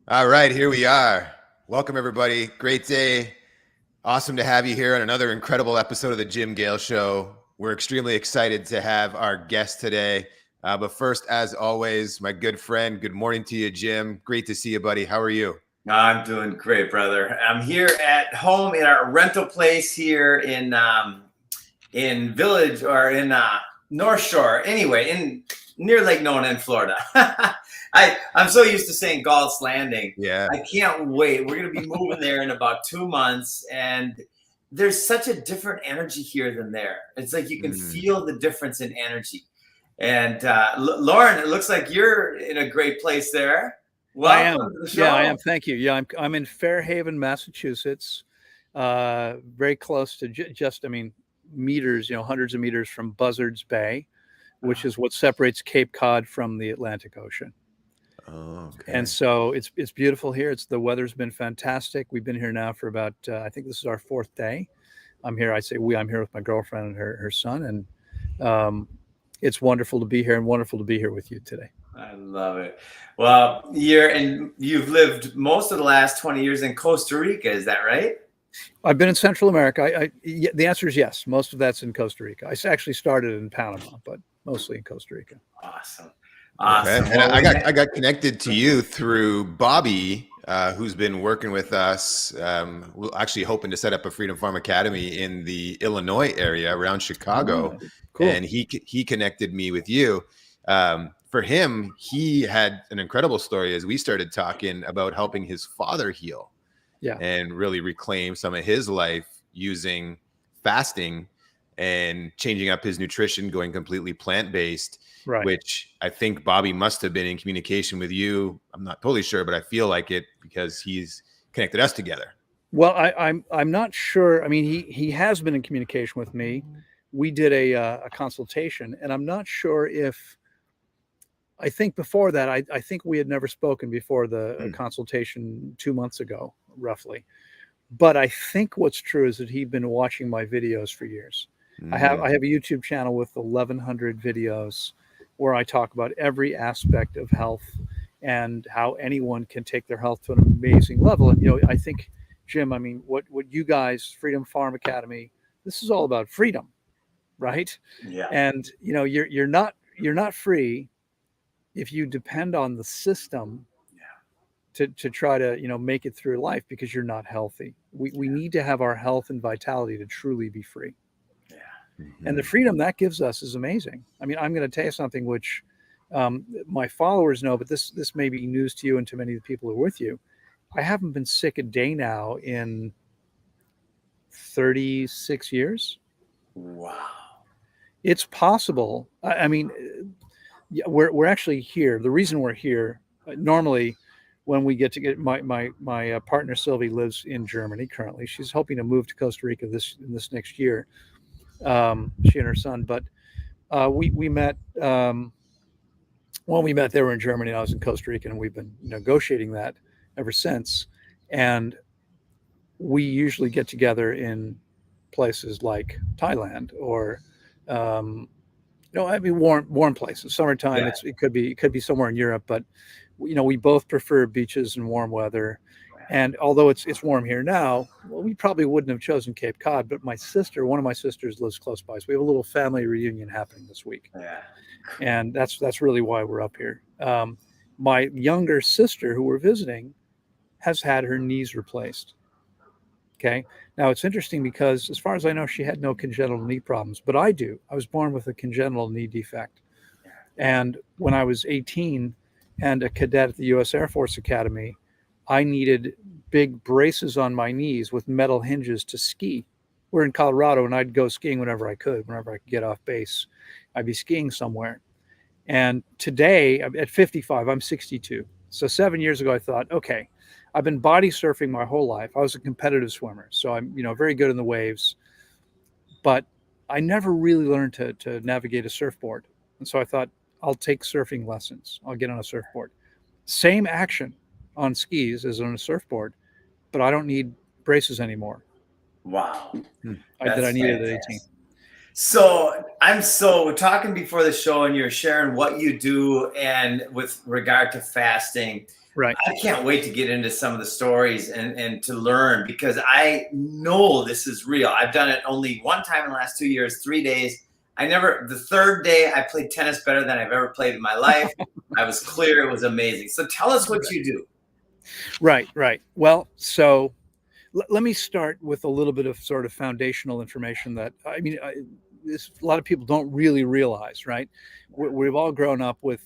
All right, here we are. Welcome, everybody. Great day. Awesome to have you here on another incredible episode of the Jim Gale Show. We're extremely excited to have our guest today. But first, as always, my good friend, good morning to you, Jim. Great to see you, buddy. How are you? I'm doing great, brother. I'm here at home in our rental place here in Village or in North Shore. Anyway, in near Lake Nona in Florida. I'm so used to saying Galt's Landing. Yeah. I can't wait. We're gonna be moving there in about 2 months, and there's such a different energy here than there. It's like you can feel the difference in energy. And Loren, it looks like you're in a great place there. Welcome to the show. Yeah, I am. Thank you. Yeah, I'm in Fairhaven, Massachusetts, very close to meters, hundreds of meters from Buzzards Bay, which is what separates Cape Cod from the Atlantic Ocean. Oh, okay. And so it's beautiful here. The weather's been fantastic. We've been here now for about I think this is our fourth day. I'm here. I'm here with my girlfriend and her son, and it's wonderful to be here and wonderful to be here with you today. I love it. Well, you've lived most of the last 20 years in Costa Rica. Is that right? I've been in Central America. The answer is yes. Most of that's in Costa Rica. I actually started in Panama, but mostly in Costa Rica. Awesome. Okay. And I got connected to you through Bobby, who's been working with us. We're actually hoping to set up a Freedom Farm Academy in the Illinois area around Chicago. Oh, cool. And he connected me with you. For him, he had an incredible story as we started talking about helping his father heal, and really reclaim some of his life using fasting and changing up his nutrition, going completely plant-based, right. Which I think Bobby must have been in communication with you. I'm not totally sure, but I feel like it because he's connected us together. Well, I'm not sure. I mean, he has been in communication with me. We did a consultation, and I'm not sure if. I think before that, I think we had never spoken before the consultation 2 months ago, roughly. But I think what's true is that he'd been watching my videos for years. I have a YouTube channel with 1,100 videos where I talk about every aspect of health and how anyone can take their health to an amazing level. And I think, Jim, I mean, what you guys, Freedom Farm Academy, this is all about freedom, right? Yeah. And you're not free if you depend on the system to try to make it through life because you're not healthy. We need to have our health and vitality to truly be free. Yeah. And the freedom that gives us is amazing. I mean, I'm going to tell you something which my followers know, but this may be news to you and to many of the people who are with you. I haven't been sick a day now in 36 years. Wow. It's possible. I mean, we're actually here. The reason we're here, normally when we get my partner Sylvie lives in Germany currently. She's hoping to move to Costa Rica this next year. She and her son. But we met when we met. They were in Germany, and I was in Costa Rica, and we've been negotiating that ever since. And we usually get together in places like Thailand or warm places. Summertime, it could be somewhere in Europe, but we both prefer beaches and warm weather. And although it's warm here now, we probably wouldn't have chosen Cape Cod. But one of my sisters lives close by, so we have a little family reunion happening this week. Yeah. And that's really why we're up here. My younger sister, who we're visiting, has had her knees replaced. Okay. Now it's interesting because as far as I know, she had no congenital knee problems, but I do. I was born with a congenital knee defect. And when I was 18 and a cadet at the U.S. Air Force Academy, I needed big braces on my knees with metal hinges to ski. We're in Colorado, and I'd go skiing whenever I could get off base. I'd be skiing somewhere. And today, at 55, I'm 62. So 7 years ago, I thought, okay, I've been body surfing my whole life. I was a competitive swimmer, so I'm very good in the waves. But I never really learned to navigate a surfboard. And so I thought, I'll take surfing lessons. I'll get on a surfboard. Same action on skis as on a surfboard, but I don't need braces anymore. Wow. That I needed at 18. So we're talking before the show and you're sharing what you do and with regard to fasting. Right. I can't wait to get into some of the stories and to learn, because I know this is real. I've done it only one time in the last 2 years, 3 days. The third day I played tennis better than I've ever played in my life. I was clear. It was amazing. So tell us what you do. Right. Well, so let me start with a little bit of sort of foundational information that, a lot of people don't really realize, right? We've all grown up with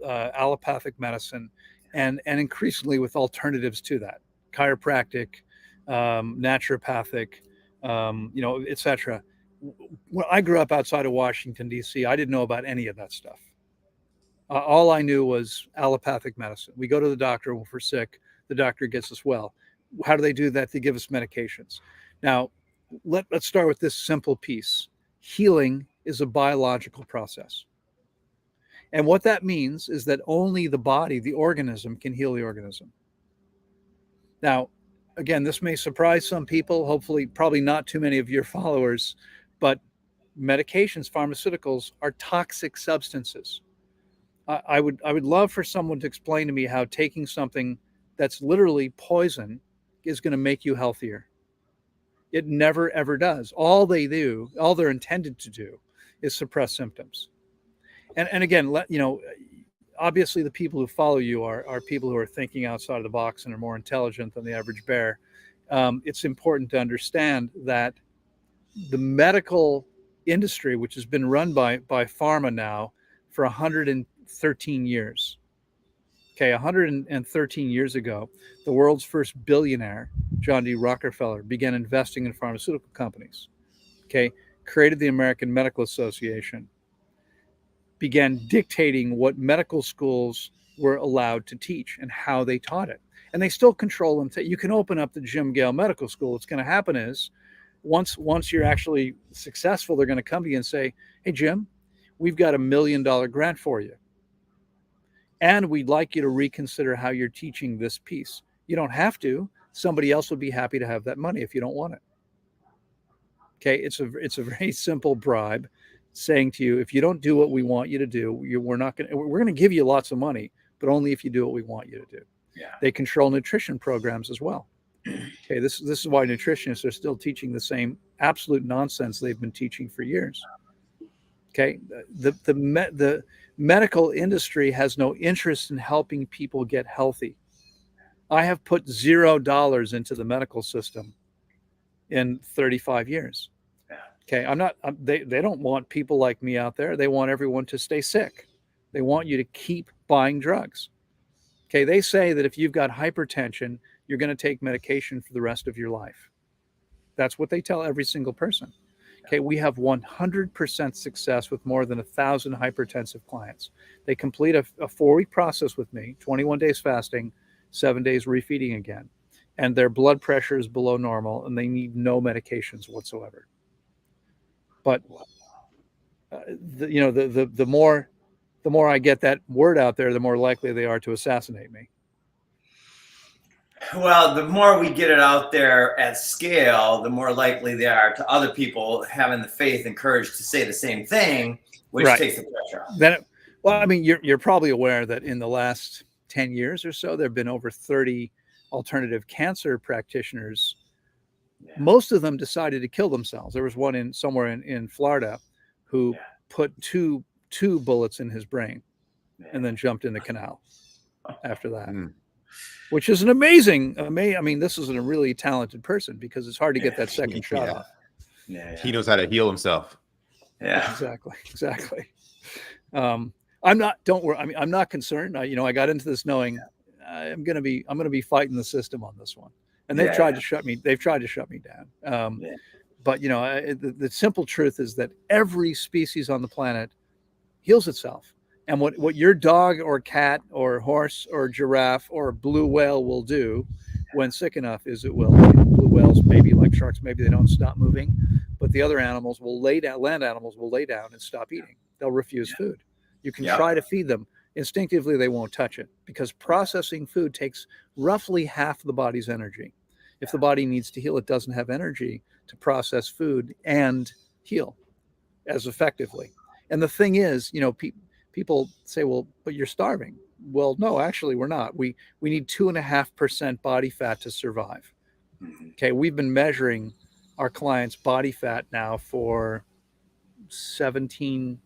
allopathic medicine and increasingly with alternatives to that, chiropractic, naturopathic, et cetera. When I grew up outside of Washington, D.C., I didn't know about any of that stuff. All I knew was allopathic medicine. We go to the doctor when we're sick. The doctor gets us well. How do they do that? They give us medications. Now, let's start with this simple piece. Healing is a biological process. And what that means is that only the body, the organism, can heal the organism. Now, again, this may surprise some people, hopefully, probably not too many of your followers, but medications, pharmaceuticals are toxic substances. I would love for someone to explain to me how taking something that's literally poison is going to make you healthier. It never, ever does. All they're intended to do is suppress symptoms. And again, obviously the people who follow you are people who are thinking outside of the box and are more intelligent than the average bear. It's important to understand that the medical industry, which has been run by pharma now for 113 years. Okay, 113 years ago, the world's first billionaire, John D. Rockefeller, began investing in pharmaceutical companies. Okay, created the American Medical Association, began dictating what medical schools were allowed to teach and how they taught it. And they still control them. You can open up the Jim Gale Medical School. What's going to happen is once you're actually successful, they're going to come to you and say, hey, Jim, we've got $1 million grant for you. And we'd like you to reconsider how you're teaching this piece. You don't have to. Somebody else would be happy to have that money if you don't want it. Okay, it's a very simple bribe saying to you, if you don't do what we want you to do, we're going to give you lots of money, but only if you do what we want you to do. Yeah. They control nutrition programs as well. Okay, this is why nutritionists are still teaching the same absolute nonsense they've been teaching for years. Okay, the medical industry has no interest in helping people get healthy. I have put $0 into the medical system in 35 years. Okay, they don't want people like me out there. They want everyone to stay sick. They want you to keep buying drugs. Okay, they say that if you've got hypertension, you're going to take medication for the rest of your life. That's what they tell every single person. Okay, we have 100% success with more than 1,000 hypertensive clients. They complete a 4-week process with me, 21 days fasting, 7 days refeeding again, and their blood pressure is below normal, and they need no medications whatsoever. But the more I get that word out there, the more likely they are to assassinate me. Well, the more we get it out there at scale, the more likely they are to other people having the faith and courage to say the same thing, which takes the pressure off. You're probably aware that in the last 10 years or so, there have been over 30 alternative cancer practitioners. Yeah. Most of them decided to kill themselves. There was one somewhere in Florida who put two bullets in his brain and then jumped in the canal after that. Which is an amazing. This is a really talented person, because it's hard to get that second shot off. Yeah. He knows how to heal himself. Yeah, exactly. Don't worry. I'm not concerned. I got into this knowing I'm going to be fighting the system on this one, and they've tried to shut me. They've tried to shut me down. But the simple truth is that every species on the planet heals itself. And what your dog or cat or horse or giraffe or blue whale will do when sick enough is it will. Blue whales, maybe like sharks, maybe they don't stop moving, but the other animals will lay down. Land animals will lay down and stop eating. They'll refuse food. You can try to feed them. Instinctively, they won't touch it, because processing food takes roughly half the body's energy. If the body needs to heal, it doesn't have energy to process food and heal. as effectively. And the thing is, people say, well, but you're starving. Well, no, actually we're not. We need 2.5% body fat to survive. Okay. We've been measuring our clients' body fat now for 18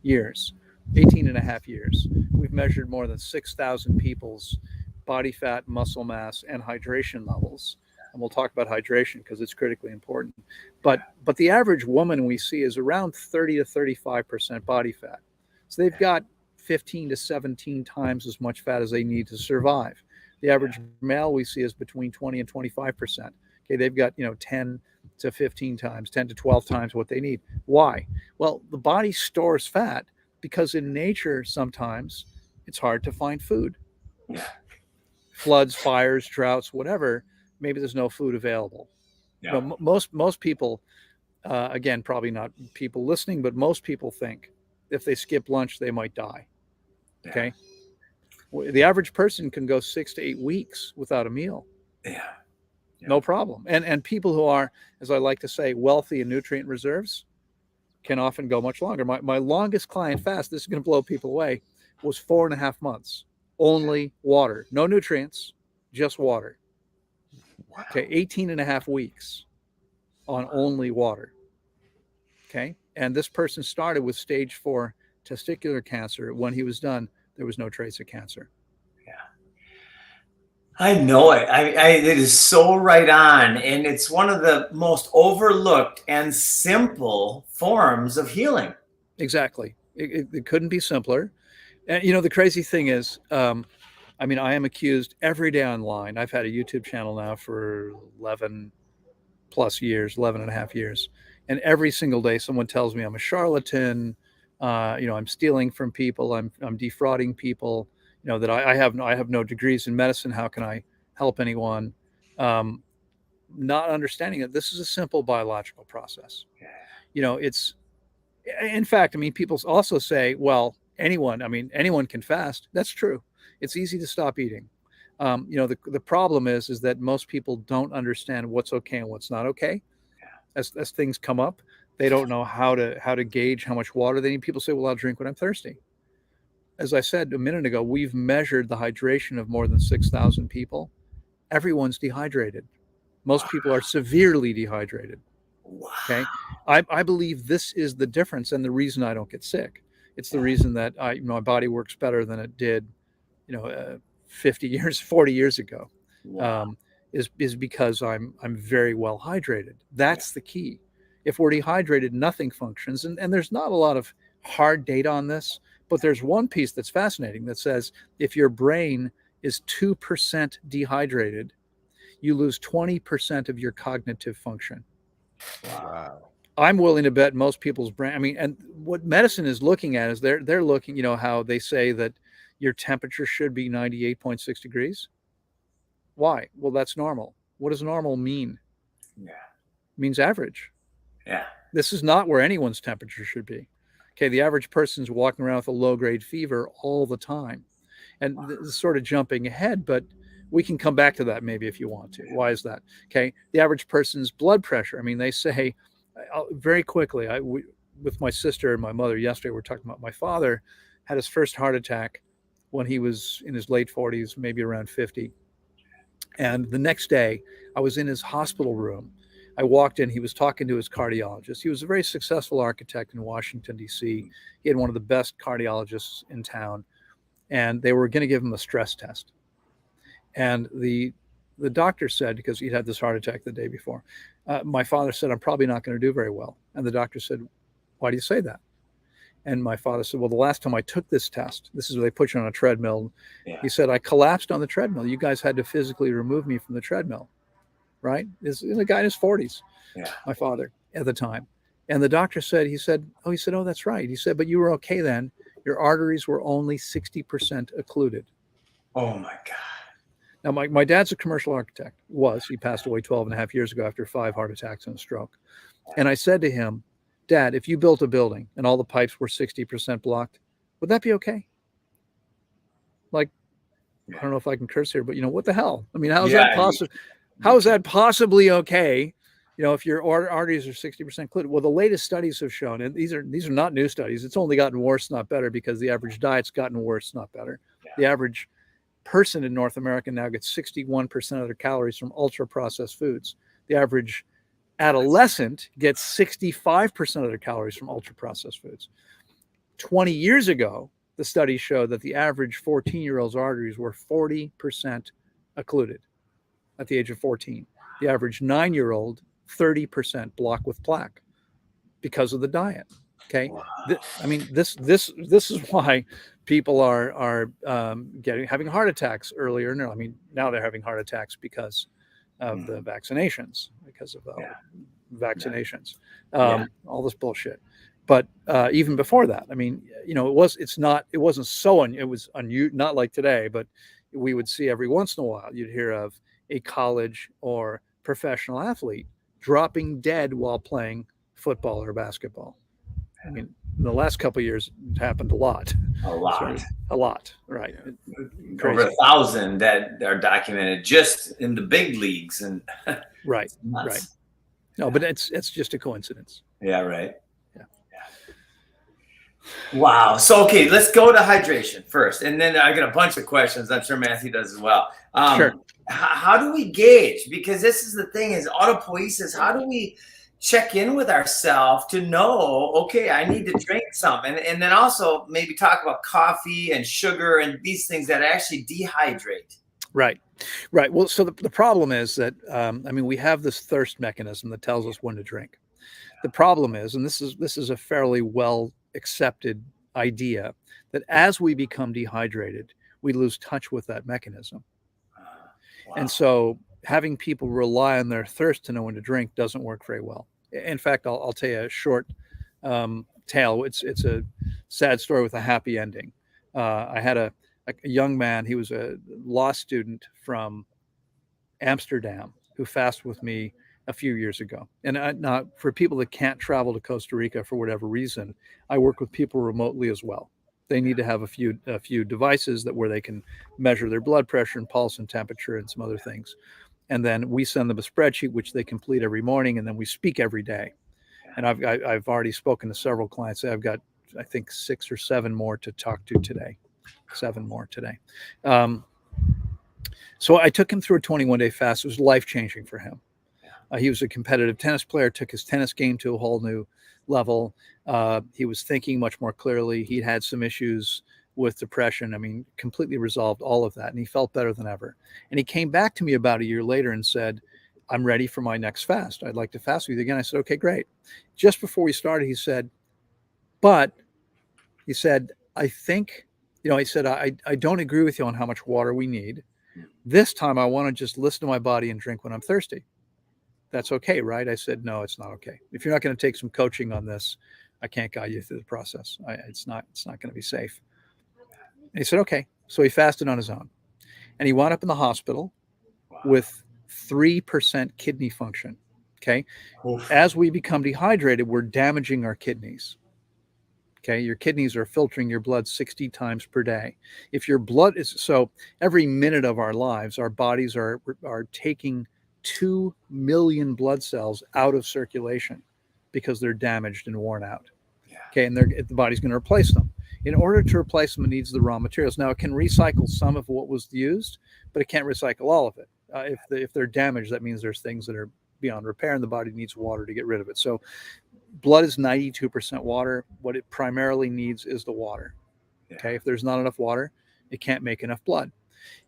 years, 18 and a half years. We've measured more than 6,000 people's body fat, muscle mass, and hydration levels. And we'll talk about hydration because it's critically important. But the average woman we see is around 30 to 35% body fat. So they've got 15 to 17 times as much fat as they need to survive. The average male we see is between 20 and 25%. Okay, they've got 10 to 15 times, 10 to 12 times what they need. Why? Well, the body stores fat because in nature sometimes it's hard to find food. Yeah. Floods, fires, droughts, whatever. Maybe there's no food available. Yeah. Most people, again, probably not people listening, but most people think if they skip lunch they might die. Yeah. Okay. The average person can go 6 to 8 weeks without a meal. Yeah. No problem. And people who are, as I like to say, wealthy in nutrient reserves can often go much longer. My longest client fast, this is going to blow people away, was 4.5 months. Only water, no nutrients, just water. Wow. Okay, 18 and a half weeks on only water. Okay, and this person started with stage 4 testicular cancer. When he was done, there was no trace of cancer. I know it. It is so right on. And it's one of the most overlooked and simple forms of healing. Exactly. It couldn't be simpler. And, the crazy thing is, I am accused every day online. I've had a YouTube channel now for 11 plus years, 11 and a half years. And every single day someone tells me I'm a charlatan, I'm stealing from people, I'm defrauding people. That I have no degrees in medicine. How can I help anyone? Not understanding that this is a simple biological process. It's, in fact, people also say, well, anyone can fast. That's true. It's easy to stop eating. The problem is that most people don't understand what's okay and what's not okay. As things come up, they don't know how to gauge how much water they need. People say, well, I'll drink when I'm thirsty. As I said a minute ago, we've measured the hydration of more than 6,000 people. Everyone's dehydrated. Most people are severely dehydrated. Okay. I believe this is the difference and the reason I don't get sick. It's the reason that my body works better than it did, 40 years ago. Is because I'm very well hydrated. That's the key. If we're dehydrated, nothing functions. And there's not a lot of hard data on this. But there's one piece that's fascinating that says if your brain is 2% dehydrated, you lose 20% of your cognitive function. Wow. I'm willing to bet most people's brain, and what medicine is looking at is they're looking, how they say that your temperature should be 98.6 degrees. Why? Well, that's normal. What does normal mean? Yeah. It means average. Yeah. This is not where anyone's temperature should be. Okay, the average person's walking around with a low-grade fever all the time. And this is sort of jumping ahead, but we can come back to that maybe if you want to. Why is that? Okay, the average person's blood pressure. They say, very quickly, with my sister and my mother yesterday, we're talking about my father had his first heart attack when he was in his late 40s, maybe around 50. And the next day, I was in his hospital room. I walked in, he was talking to his cardiologist. He was a very successful architect in Washington, D.C. He had one of the best cardiologists in town. And they were going to give him a stress test. And the doctor said, because he'd had this heart attack the day before, my father said, I'm probably not going to do very well. And the doctor said, why do you say that? And my father said, well, the last time I took this test, this is where they put you on a treadmill. Yeah. He said, I collapsed on the treadmill. You guys had to physically remove me from the treadmill. Right? Is the guy in his 40s, my father at the time. And the doctor said, oh, that's right. He said, but you were okay then. Your arteries were only 60% occluded. Oh my God. Now, my dad's a commercial architect. He passed away 12 and a half years ago after 5 heart attacks and a stroke. And I said to him, Dad, if you built a building and all the pipes were 60% blocked, would that be okay? I don't know if I can curse here, but what the hell? How is that possible? How is that possibly okay if your arteries are 60% occluded, well, the latest studies have shown, and these are not new studies. It's only gotten worse, not better, because the average diet's gotten worse, not better. Yeah. The average person in North America now gets 61% of their calories from ultra processed foods. The average adolescent gets 65% of their calories from ultra processed foods. 20 years ago, the studies showed that the average 14-year-old's arteries were 40% occluded at the age of 14. The average 9-year-old, 30% blocked with plaque because of the diet. Okay. Wow. This is why people are having heart attacks earlier. No, now they're having heart attacks because of the vaccinations, vaccinations, all this bullshit. But even before that, it wasn't so not like today, but we would see every once in a while, you'd hear of a college or professional athlete dropping dead while playing football or basketball. In the last couple of years, it happened a lot. A lot. Right. Yeah. Over 1,000 that are documented just in the big leagues. And right. No, but it's just a coincidence. Yeah, right. Wow. So, okay, let's go to hydration first. And then I got a bunch of questions. I'm sure Matthew does as well. Sure. How do we gauge? Because this is the thing is autopoiesis. How do we check in with ourselves to know, okay, I need to drink some? And then also maybe talk about coffee and sugar and these things that actually dehydrate. Right. Well, so the problem is that, we have this thirst mechanism that tells us when to drink. The problem is, and this is a fairly well accepted idea, that as we become dehydrated, we lose touch with that mechanism. Wow. And so having people rely on their thirst to know when to drink doesn't work very well. In fact, I'll tell you a short tale. It's a sad story with a happy ending. I had a young man. He was a law student from Amsterdam who fasted with me a few years ago. And now, for people that can't travel to Costa Rica for whatever reason, I work with people remotely as well. They need to have a few devices where they can measure their blood pressure and pulse and temperature and some other things. And then we send them a spreadsheet, which they complete every morning, and then we speak every day. And I've already spoken to several clients. I've got, I think, 6 or 7 more to talk to today. 7 more today. So I took him through a 21-day fast. It was life-changing for him. He was a competitive tennis player, took his tennis game to a whole new level. He was thinking much more clearly. He'd had some issues with depression. Completely resolved all of that. And he felt better than ever. And he came back to me about a year later and said, I'm ready for my next fast. I'd like to fast with you again. I said, okay, great. Just before we started, he said, I think, I don't agree with you on how much water we need. This time I want to just listen to my body and drink when I'm thirsty. That's okay, right? I said, no, it's not okay. If you're not going to take some coaching on this, I can't guide you through the process. It's not going to be safe. And he said, okay. So he fasted on his own, and he wound up in the hospital with 3% kidney function. Okay. Oof. As we become dehydrated, we're damaging our kidneys. Okay. Your kidneys are filtering your blood 60 times per day. If your blood is, so every minute of our lives, our bodies are taking 2 million blood cells out of circulation because they're damaged and worn out. Yeah. Okay. And the body's going to replace them. In order to replace them, it needs the raw materials. Now, it can recycle some of what was used, but it can't recycle all of it. If they're damaged, that means there's things that are beyond repair, and the body needs water to get rid of it. So blood is 92% water. What it primarily needs is the water. Yeah. Okay. If there's not enough water, it can't make enough blood.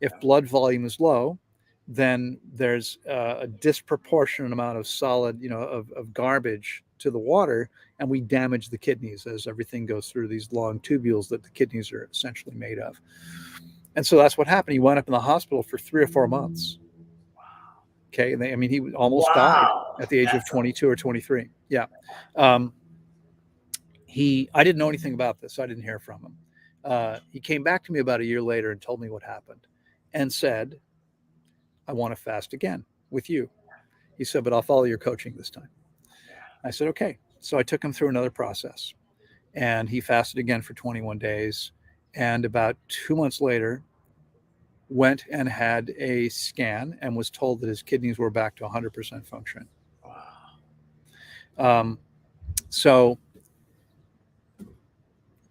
If blood volume is low, then there's a disproportionate amount of solid, of garbage to the water, and we damage the kidneys as everything goes through these long tubules that the kidneys are essentially made of. And so that's what happened. He wound up in the hospital for 3 or 4 months. Okay. And he almost died at the age of 22 or 23. Yeah. I didn't know anything about this. So I didn't hear from him. He came back to me about a year later and told me what happened and said, I want to fast again with you. He said, but I'll follow your coaching this time. I said, okay. So I took him through another process, and he fasted again for 21 days. And about 2 months later, went and had a scan and was told that his kidneys were back to 100% function. Wow. So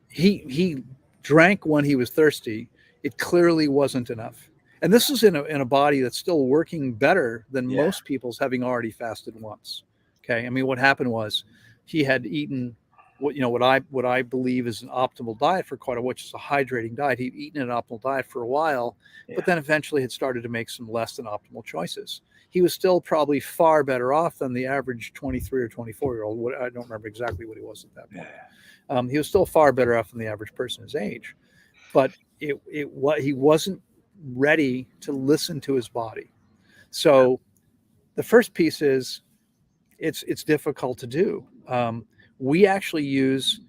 he drank when he was thirsty. It clearly wasn't enough. And this is in a body that's still working better than most people's, having already fasted once. Okay. I mean, what happened was he had eaten what I believe is an optimal diet for quite a while, which is a hydrating diet. He'd eaten an optimal diet for a while, but then eventually had started to make some less than optimal choices. He was still probably far better off than the average 23 or 24-year-old. I don't remember exactly what he was at that point. He was still far better off than the average person his age, but he wasn't ready to listen to his body. So the first piece is it's difficult to do. We actually use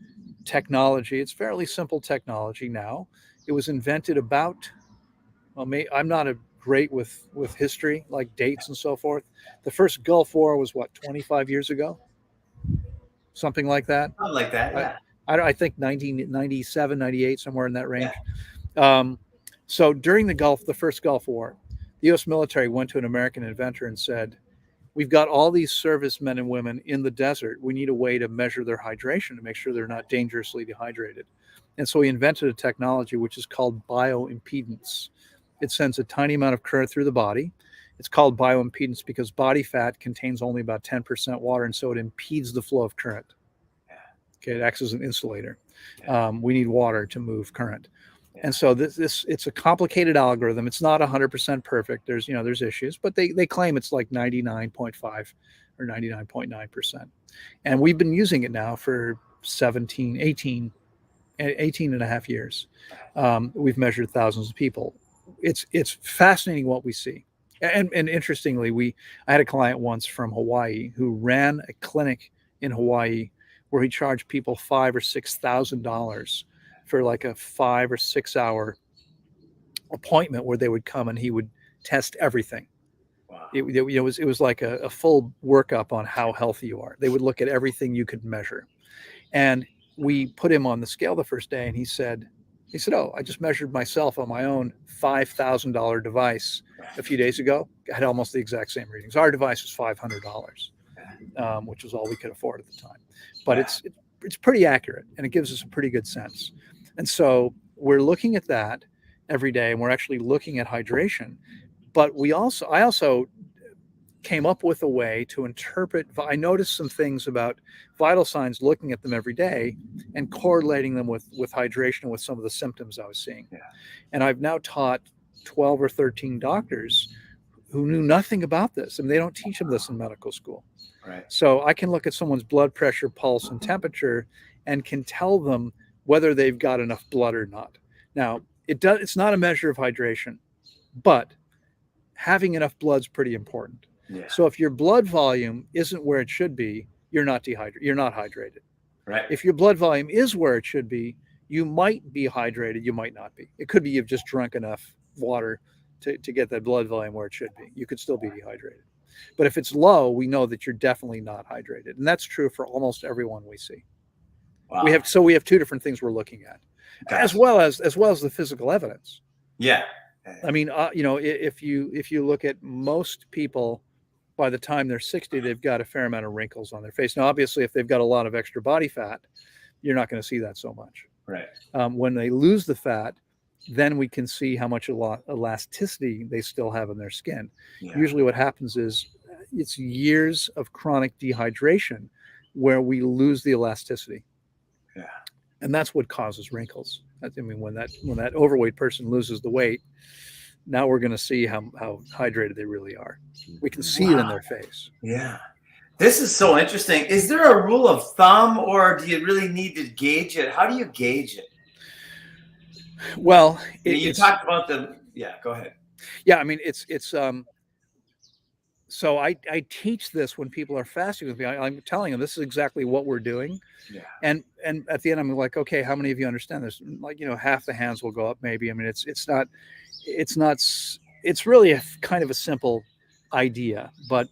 technology. It's fairly simple technology now. It was invented about, I'm not great with history, like dates and so forth. The first Gulf War was what, 25 years ago? Something like that. Something like that, yeah. I think 1997, 98, somewhere in that range. Yeah. So during the first Gulf War, the U.S. military went to an American inventor and said, we've got all these servicemen and women in the desert. We need a way to measure their hydration to make sure they're not dangerously dehydrated. And so he invented a technology which is called bioimpedance. It sends a tiny amount of current through the body. It's called bioimpedance because body fat contains only about 10% water, and so it impedes the flow of current. Okay, it acts as an insulator. We need water to move current. And so this it's a complicated algorithm. It's not 100% perfect. There's issues, but they claim it's like 99.5 or 99.9%. And we've been using it now for 18 and a half years. We've measured thousands of people. It's fascinating what we see. And interestingly, I had a client once from Hawaii who ran a clinic in Hawaii where he charged people $5,000 or $6,000 for like a 5 or 6 hour appointment where they would come and he would test everything. Wow. It was like a full workup on how healthy you are. They would look at everything you could measure. And we put him on the scale the first day and he said, oh, I just measured myself on my own $5,000 device a few days ago. I had almost the exact same readings. Our device was $500, which was all we could afford at the time. But it's pretty accurate and it gives us a pretty good sense. And so we're looking at that every day, and we're actually looking at hydration. But I also came up with a way to interpret. I noticed some things about vital signs, looking at them every day and correlating them with hydration and with some of the symptoms I was seeing. Yeah. And I've now taught 12 or 13 doctors who knew nothing about this. I mean, they don't teach them this in medical school. Right. So I can look at someone's blood pressure, pulse, and temperature and can tell them whether they've got enough blood or not. Now, it's not a measure of hydration, but having enough blood is pretty important. Yeah. So if your blood volume isn't where it should be, you're not hydrated. Right. If your blood volume is where it should be, you might be hydrated, you might not be. It could be you've just drunk enough water to get that blood volume where it should be. You could still be dehydrated. But if it's low, we know that you're definitely not hydrated. And that's true for almost everyone we see. Wow. We have two different things we're looking at, as well as the physical evidence. Yeah. I mean, if you look at most people, by the time they're 60, they've got a fair amount of wrinkles on their face. Now, obviously, if they've got a lot of extra body fat, you're not going to see that so much. Right. When they lose the fat, then we can see how much elasticity they still have in their skin. Yeah. Usually what happens is it's years of chronic dehydration where we lose the elasticity. Yeah. And that's what causes wrinkles. I mean, when that overweight person loses the weight, now we're going to see how hydrated they really are. We can see it in their face. Yeah. This is so interesting. Is there a rule of thumb, or do you really need to gauge it? How do you gauge it? Well, you talked about go ahead. Yeah. I mean, so I teach this when people are fasting with me. I'm telling them this is exactly what we're doing. Yeah. And at the end, I'm like, okay, how many of you understand this? Like, half the hands will go up maybe. I mean, it's really a kind of a simple idea, but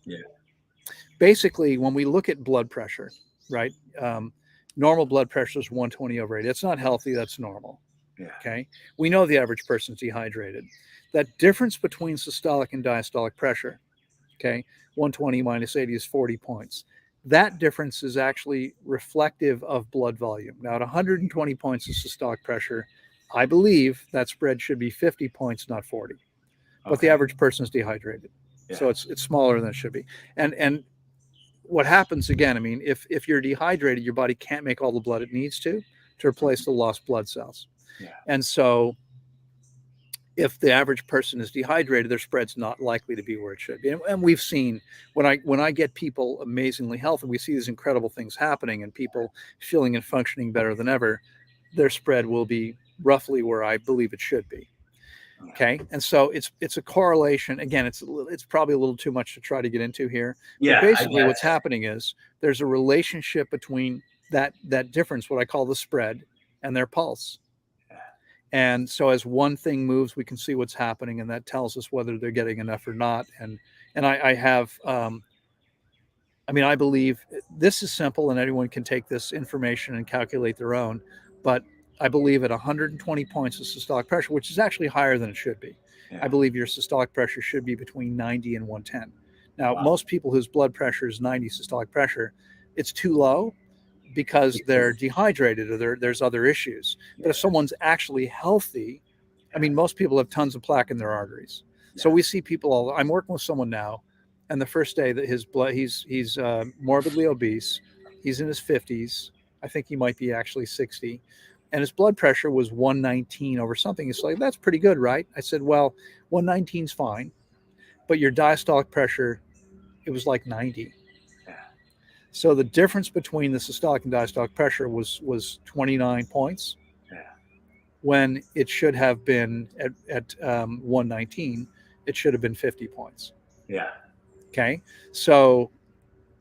basically when we look at blood pressure, right? Normal blood pressure is 120/80. That's not healthy. That's normal. Yeah. Okay. We know the average person's dehydrated. That difference between systolic and diastolic pressure, okay, 120 minus 80 is 40 points. that difference is actually reflective of blood volume. Now, at 120 points of systolic pressure, I believe that spread should be 50 points, not 40. But the average person is dehydrated, so it's smaller than it should be. And what happens again? I mean, if you're dehydrated, your body can't make all the blood it needs to replace the lost blood cells. And so, if the average person is dehydrated, their spread's not likely to be where it should be. And we've seen when I get people amazingly healthy, we see these incredible things happening and people feeling and functioning better than ever, their spread will be roughly where I believe it should be. Okay. And so it's a correlation. Again, it's probably a little too much to try to get into here. Yeah. But basically what's happening is there's a relationship between that difference, what I call the spread, and their pulse. And so as one thing moves, we can see what's happening, and that tells us whether they're getting enough or not. And I have, I believe this is simple, and anyone can take this information and calculate their own. But I believe at 120 points of systolic pressure, which is actually higher than it should be, I believe your systolic pressure should be between 90 and 110. Now, most people whose blood pressure is 90 systolic pressure, it's too low, because they're dehydrated or there's other issues. But if someone's actually healthy, most people have tons of plaque in their arteries. So we see people I'm working with someone now, and the first day that his blood, he's morbidly obese. He's in his 50s. I think he might be actually 60. And his blood pressure was 119 over something. It's like, that's pretty good, right? I said, well, 119 is fine, but your diastolic pressure, it was like 90. So the difference between the systolic and diastolic pressure was 29 points, when it should have been at 119, it should have been 50 points. Yeah. Okay. So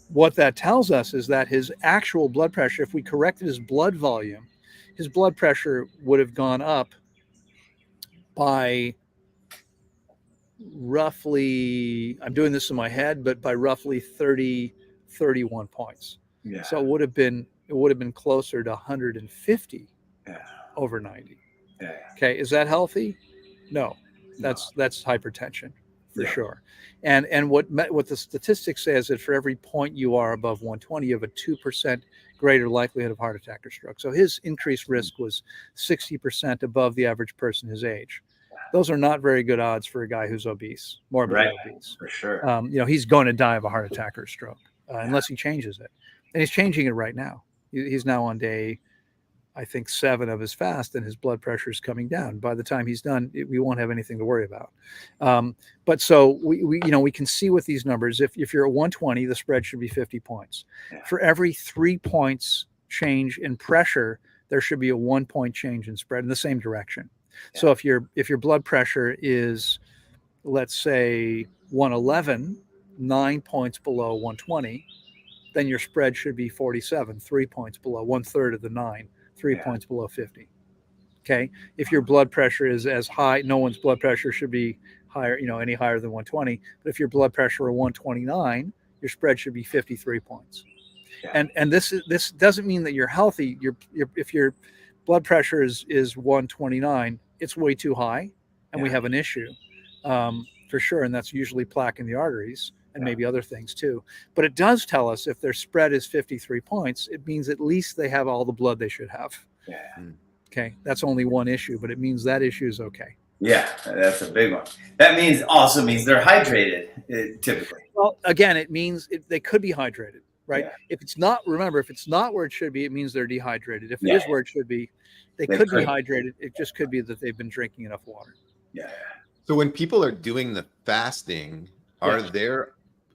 what that tells us is that his actual blood pressure, if we corrected his blood volume, his blood pressure would have gone up by roughly, I'm doing this in my head, but by roughly 31 points. So it would have been closer to 150 over 90. Okay, is that healthy? No, that's hypertension for sure. And what the statistics say is that for every point you are above 120, you have a 2% greater likelihood of heart attack or stroke. So his increased risk was 60% above the average person his age. Those are not very good odds for a guy who's obese, morbidly obese. For sure. He's going to die of a heart attack or stroke unless he changes it. And he's changing it right now. He's now on day, I think, 7 of his fast, and his blood pressure is coming down. By the time he's done, we won't have anything to worry about. But so we can see with these numbers, if you're at 120, the spread should be 50 points. For every 3 points change in pressure, there should be a 1 point change in spread in the same direction. So if your blood pressure is, let's say, 111, 9 points below 120, then your spread should be 47, 3 points below, 1/3 of the 9, 3 points below 50. Okay. If your blood pressure is as high, no one's blood pressure should be higher, any higher than 120. But if your blood pressure is 129, your spread should be 53 points. And this doesn't mean that you're healthy. If your blood pressure is 129, it's way too high, and we have an issue for sure. And that's usually plaque in the arteries and maybe other things too. But it does tell us if their spread is 53 points, it means at least they have all the blood they should have. Okay. That's only one issue, but it means that issue is okay. Yeah, that's a big one. That also means they're hydrated typically. Well, again, it means they could be hydrated, right? If it's not where it should be, it means they're dehydrated. If it is where it should be, they could be hydrated. It just could be that they've been drinking enough water. So when people are doing the fasting,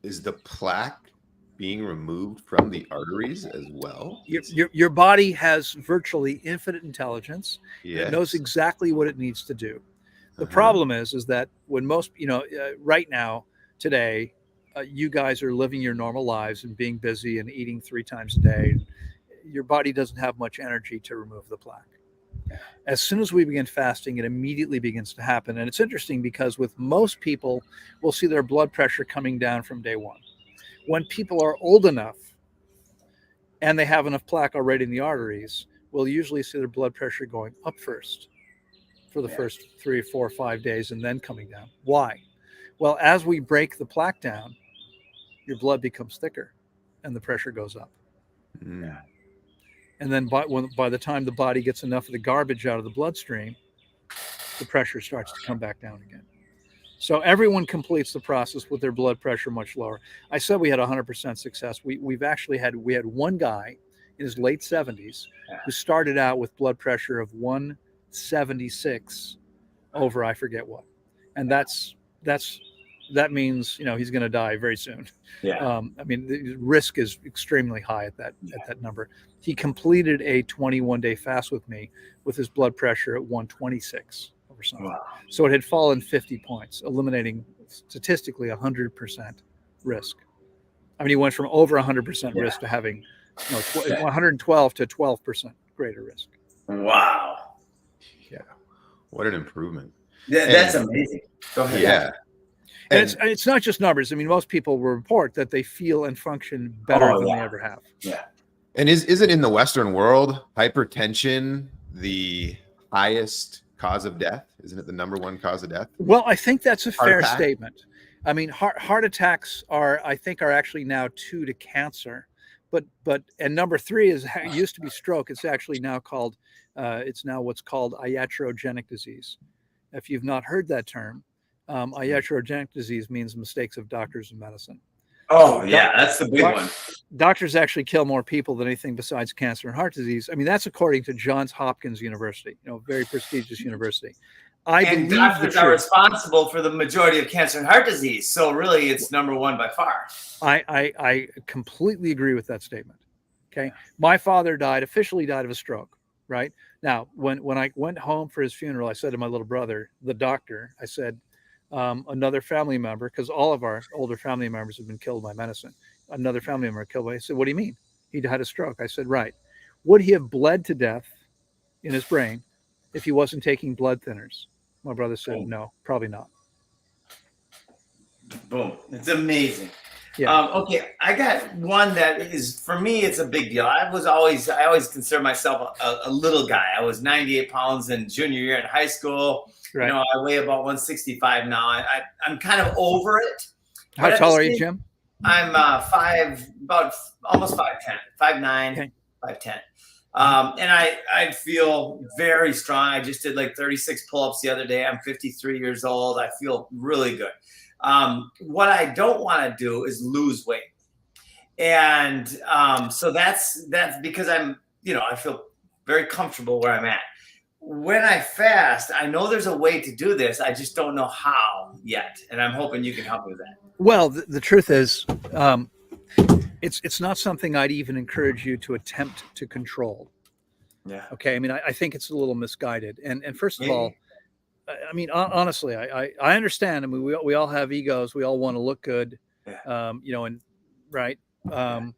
is the plaque being removed from the arteries as well? Your body has virtually infinite intelligence. It knows exactly what it needs to do. The problem is that when most, right now, today, you guys are living your normal lives and being busy and eating 3 times a day. Your body doesn't have much energy to remove the plaque. As soon as we begin fasting, it immediately begins to happen. And it's interesting because with most people, we'll see their blood pressure coming down from day 1. When people are old enough and they have enough plaque already in the arteries, we'll usually see their blood pressure going up first for the first 3 or 4 or 5 days and then coming down. Why? Well, as we break the plaque down, your blood becomes thicker. and the pressure goes up. Mm. And then by the time the body gets enough of the garbage out of the bloodstream, the pressure starts to come back down again. So everyone completes the process with their blood pressure much lower. I said we had 100% success. We had one guy in his late 70s who started out with blood pressure of 176 over I forget what, and that means he's going to die very soon. Yeah. I mean, the risk is extremely high at that number. He completed a 21-day fast with me with his blood pressure at 126 over something. Wow. So it had fallen 50 points, eliminating statistically 100% risk. I mean, he went from over 100% risk to having 112 to 12% greater risk. Wow. Yeah. What an improvement. Yeah, that's amazing. Go ahead. Yeah. And it's not just numbers. I mean, most people will report that they feel and function better than they ever have. Yeah. And is it in the Western world, hypertension the highest cause of death? Isn't it the number one cause of death? Well, I think that's a fair statement. I mean, heart attacks are actually now 2 to cancer, but number 3 used to be stroke. It's actually now called it's now what's called iatrogenic disease. If you've not heard that term, iatrogenic disease means mistakes of doctors in medicine. Oh, yeah, that's the big one. Doctors actually kill more people than anything besides cancer and heart disease. I mean, that's according to Johns Hopkins University, very prestigious university. And doctors are responsible for the majority of cancer and heart disease. So really, it's number one by far. I completely agree with that statement. Okay. My father officially died of a stroke. Right now, when I went home for his funeral, I said to my little brother, the doctor, I said, another family member, because all of our older family members have been killed by medicine. Another family member killed by. He said, "What do you mean? He had a stroke." I said, "Right. Would he have bled to death in his brain if he wasn't taking blood thinners?" My brother said, "No, probably not." Boom! It's amazing. Yeah. Okay, I got one that is, for me, it's a big deal. I always consider myself a little guy. I was 98 pounds in junior year in high school. Right. I weigh about 165 now. I'm kind of over it. How tall are you, Jim? I'm almost 5'10", 5'9", okay. 5'10". And I feel very strong. I just did like 36 pull-ups the other day. I'm 53 years old. I feel really good. What I don't want to do is lose weight. And so that's because I feel very comfortable where I'm at. When I fast, I know there's a way to do this. I just don't know how yet. And I'm hoping you can help me with that. Well, the truth is, it's not something I'd even encourage you to attempt to control. Yeah. Okay. I mean, I think it's a little misguided. And first of all, I mean, honestly, I understand. I mean, we all have egos. We all want to look good. Yeah. And right. I'm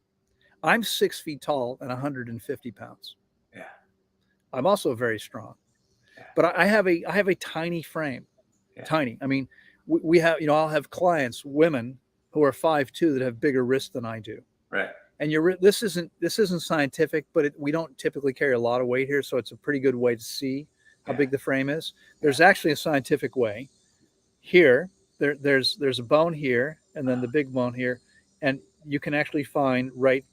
6 feet tall and 150 pounds. Yeah. I'm also very strong, but I have a tiny frame, tiny. I mean, we have, I'll have clients, women who are 5'2" that have bigger wrists than I do. Right. And this isn't scientific, but we don't typically carry a lot of weight here. So it's a pretty good way to see how big the frame is. There's actually a scientific way here. There's a bone here and then the big bone here. And you can actually find right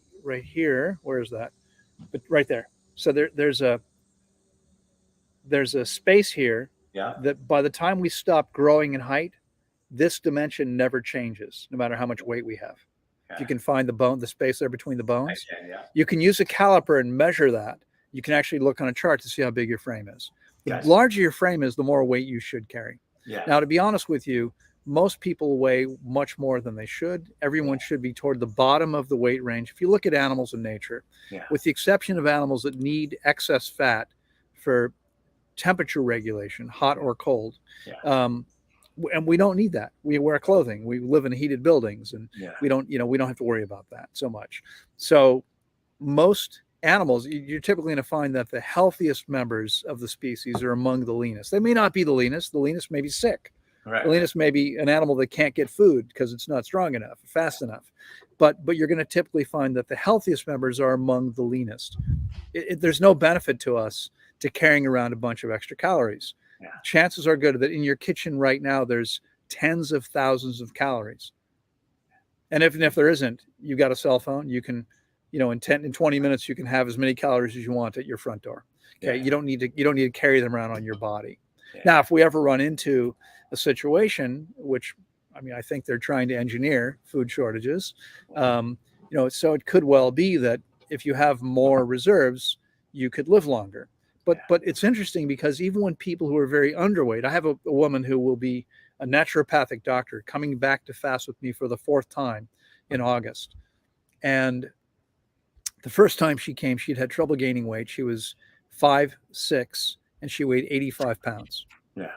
here. Where is that? But right there. So there's a space here that by the time we stop growing in height, this dimension never changes, no matter how much weight we have. If you can find the space there between the bones, you can use a caliper and measure that. You can actually look on a chart to see how big your frame is. The larger your frame is, the more weight you should carry. Yeah. Now, to be honest with you, most people weigh much more than they should. Everyone should be toward the bottom of the weight range. If you look at animals in nature, with the exception of animals that need excess fat for temperature regulation, hot or cold, and we don't need that. We wear clothing. We live in heated buildings, and we don't have to worry about that so much. So most animals, you're typically going to find that the healthiest members of the species are among the leanest. They may not be the leanest. The leanest may be sick. Right. The leanest may be an animal that can't get food because it's not strong enough, fast enough. But you're going to typically find that the healthiest members are among the leanest. There's no benefit to us to carrying around a bunch of extra calories. Yeah. Chances are good that in your kitchen right now, there's tens of thousands of calories. And if there isn't, you've got a cell phone. You can, in 20 minutes, you can have as many calories as you want at your front door. Okay. Yeah. You don't need to carry them around on your body. Yeah. Now, if we ever run into a situation, which, I mean, I think they're trying to engineer food shortages, so it could well be that if you have more reserves, you could live longer. But it's interesting because even when people who are very underweight, I have a woman who will be a naturopathic doctor coming back to fast with me for the 4th time in August. And the first time she came, she'd had trouble gaining weight. She was 5'6", and she weighed 85 pounds. Yeah.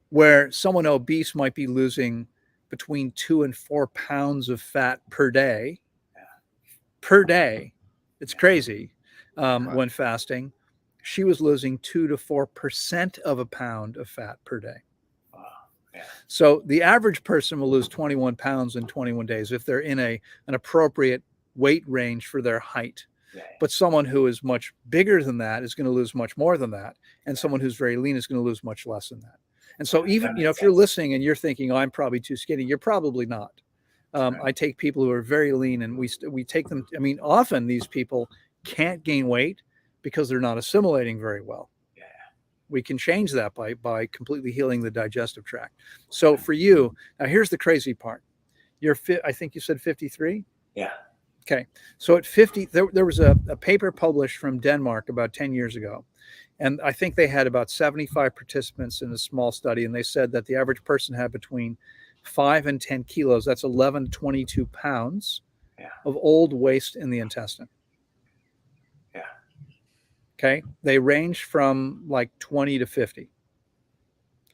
Where someone obese might be losing between 2 and 4 pounds of fat per day. Yeah. Per day. It's crazy. When fasting, she was losing 2 to 4% of a pound of fat per day. Wow. Yeah. So the average person will lose 21 pounds in 21 days if they're in an appropriate weight range for their height. Yeah. But someone who is much bigger than that is going to lose much more than that. And someone who's very lean is going to lose much less than that. And so even, if you're listening and you're thinking, oh, I'm probably too skinny, you're probably not. Right. I take people who are very lean and we take them. I mean, often these people can't gain weight because they're not assimilating very well. Yeah. We can change that by completely healing the digestive tract. So for you, now here's the crazy part. I think you said 53? Yeah. Okay. So at 50, there was a paper published from Denmark about 10 years ago. And I think they had about 75 participants in a small study. And they said that the average person had between 5 and 10 kilos. That's 11 to 22 pounds of old waste in the intestine. Okay. They range from like 20 to 50.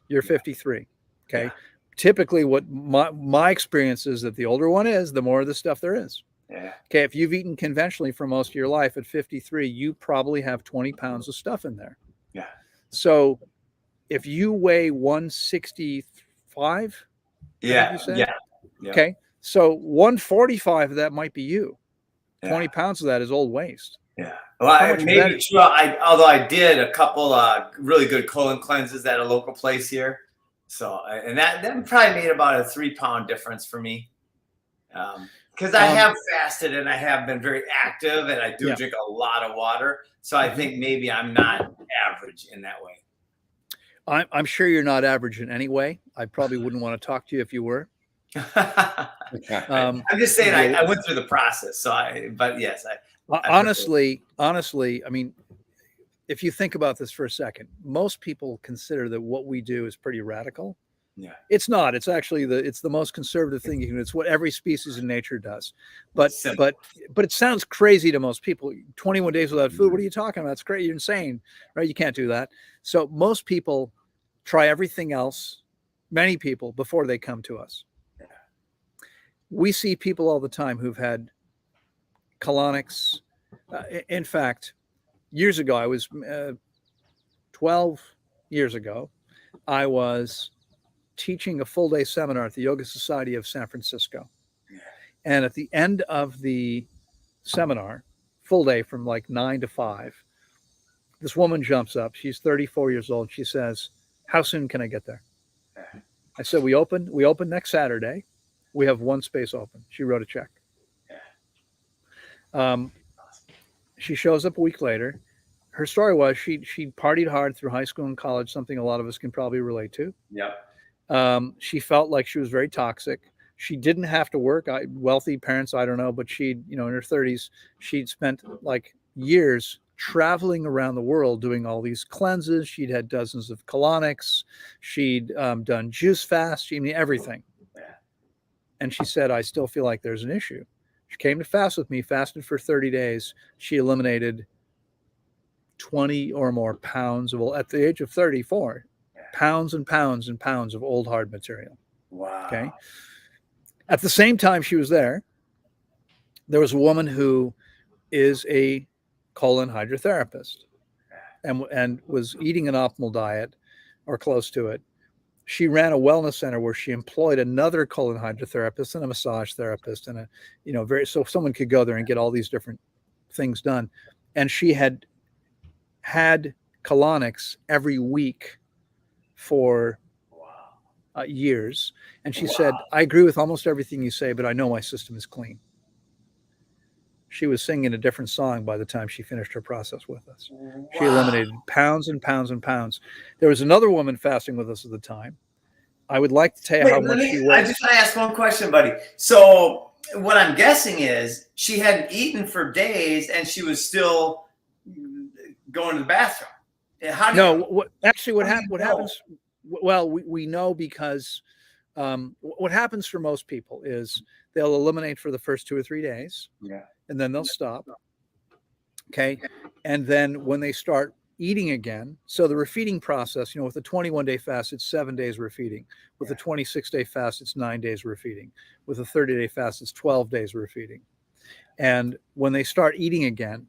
You're 53. Okay. Yeah. Typically what my experience is that the older one is, the more of the stuff there is. Yeah. Okay. If you've eaten conventionally for most of your life at 53, you probably have 20 pounds of stuff in there. Yeah. So if you weigh 165, yeah. Okay. So 145 of that might be you. 20 pounds of that is old waste. Yeah. Well, maybe true. Although I did a couple really good colon cleanses at a local place here, so and that probably made about a 3-pound difference for me, because I have fasted and I have been very active and I do drink a lot of water. So I think maybe I'm not average in that way. I'm sure you're not average in any way. I probably wouldn't want to talk to you if you were. I'm just saying I went through the process. But yes, honestly, I mean, if you think about this for a second, most people consider that what we do is pretty radical. Yeah. It's not. It's actually it's the most conservative thing you can do. It's what every species in nature does. But it sounds crazy to most people. 21 days without food. What are you talking about? It's crazy. You're insane, right? You can't do that. So most people try everything else, many people, before they come to us. Yeah. We see people all the time who've had colonics. In fact, years ago, I was 12 years ago, I was teaching a full-day seminar at the Yoga Society of San Francisco. Yeah. And at the end of the seminar, full day from like 9 to 5, this woman jumps up. She's 34 years old. She says, "How soon can I get there?" Yeah. I said, we open next Saturday. We have one space open. She wrote a check. Yeah. She shows up a week later. Her story was she partied hard through high school and college, something a lot of us can probably relate to. Yeah. She felt like she was very toxic. She didn't have to work. Wealthy parents, I don't know, but she'd, in her 30s, she'd spent like years traveling around the world doing all these cleanses. She'd had dozens of colonics. She'd done juice fasts. She mean everything. Yeah. And she said, "I still feel like there's an issue." She came to fast with me, fasted for 30 days. She eliminated 20 or more pounds at the age of 34, pounds and pounds and pounds of old hard material. Wow. Okay. At the same time she was there was a woman who is a colon hydrotherapist and was eating an optimal diet or close to it. She ran a wellness center where she employed another colon hydrotherapist and a massage therapist and so someone could go there and get all these different things done. And she had colonics every week for years. And she said, I agree with almost everything you say, but I know my system is clean. She was singing a different song by the time she finished her process with us. Wow. She eliminated pounds and pounds and pounds. There was another woman fasting with us at the time. I would like to tell you how much she weighs. I just want to ask one question, buddy. So what I'm guessing is she hadn't eaten for days and she was still going to the bathroom. What happens? Well, we know because what happens for most people is they'll eliminate for the first 2 or 3 days. Yeah. And then they'll stop. Okay. And then when they start eating again, so the refeeding process, with a 21-day fast, it's 7 days refeeding. With a 26-day fast, it's 9 days refeeding. With a 30-day fast, it's 12 days refeeding. And when they start eating again,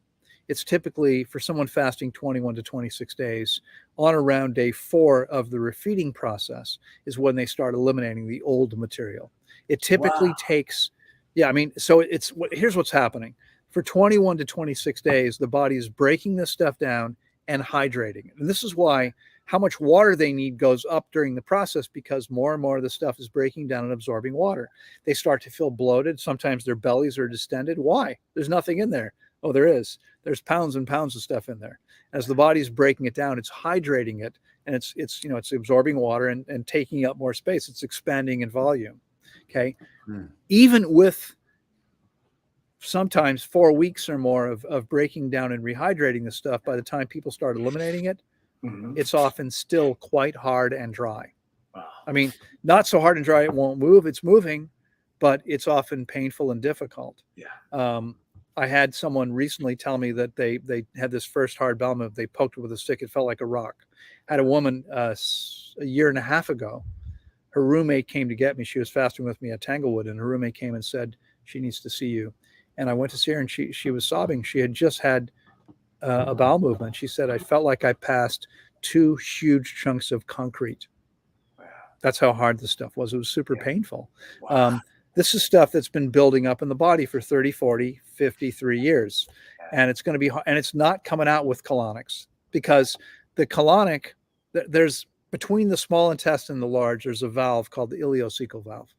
it's typically for someone fasting 21 to 26 days, on around day 4 of the refeeding process is when they start eliminating the old material. It typically takes, here's what's happening. For 21 to 26 days, the body is breaking this stuff down and hydrating it. And this is why how much water they need goes up during the process, because more and more of the stuff is breaking down and absorbing water. They start to feel bloated. Sometimes their bellies are distended. Why? There's nothing in there. Oh, there is. There's pounds and pounds of stuff in there. As the body's breaking it down, it's hydrating it, and it's absorbing water and taking up more space. It's expanding in volume. Okay. Even with sometimes 4 weeks or more of breaking down and rehydrating the stuff, by the time people start eliminating it, it's often still quite hard and dry. Wow. I mean, not so hard and dry it won't move. It's moving, but it's often painful and difficult. Yeah. I had someone recently tell me that they had this first hard bowel move. They poked it with a stick. It felt like a rock. I had a woman a year and a half ago. Her roommate came to get me. She was fasting with me at Tanglewood, and her roommate came and said, she needs to see you. And I went to see her, and she was sobbing. She had just had a bowel movement. She said, I felt like I passed 2 huge chunks of concrete. Wow. That's how hard this stuff was. It was super painful. Wow. This is stuff that's been building up in the body for 30, 40, 53 years. And it's going to be, and it's not coming out with colonics, because the colonic, there's between the small intestine and the large, there's a valve called the ileocecal valve.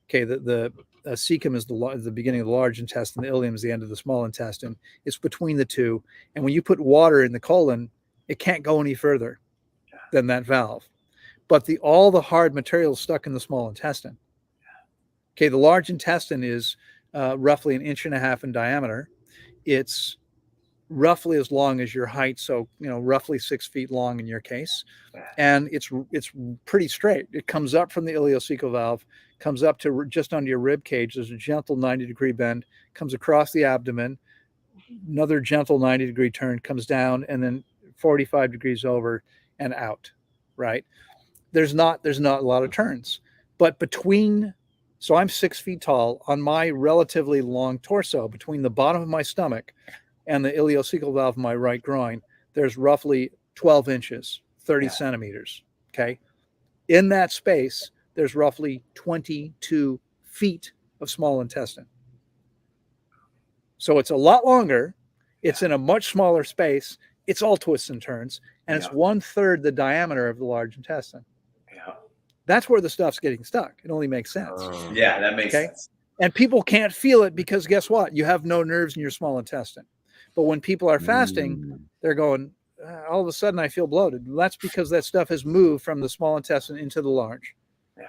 Okay. The cecum is the beginning of the large intestine. The ileum is the end of the small intestine. It's between the two. And when you put water in the colon, it can't go any further than that valve. But all the hard material is stuck in the small intestine. Okay, the large intestine is roughly 1.5 inches in diameter. It's roughly as long as your height, so roughly 6 feet long in your case, and it's pretty straight. It comes up from the ileocecal valve, comes up to just under your rib cage. There's a gentle 90-degree bend, comes across the abdomen, another gentle 90-degree turn, comes down, and then 45 degrees over and out. Right? There's not a lot of turns, but so I'm 6 feet tall. On my relatively long torso, between the bottom of my stomach and the ileocecal valve of my right groin, there's roughly 12 inches, 30 centimeters. Okay. In that space, there's roughly 22 feet of small intestine. So it's a lot longer. It's in a much smaller space. It's all twists and turns, and it's 1/3 the diameter of the large intestine. That's where the stuff's getting stuck. It only makes sense. That makes sense. And people can't feel it because guess what? You have no nerves in your small intestine. But when people are fasting, they're going, all of a sudden I feel bloated. That's because that stuff has moved from the small intestine into the large. Yeah.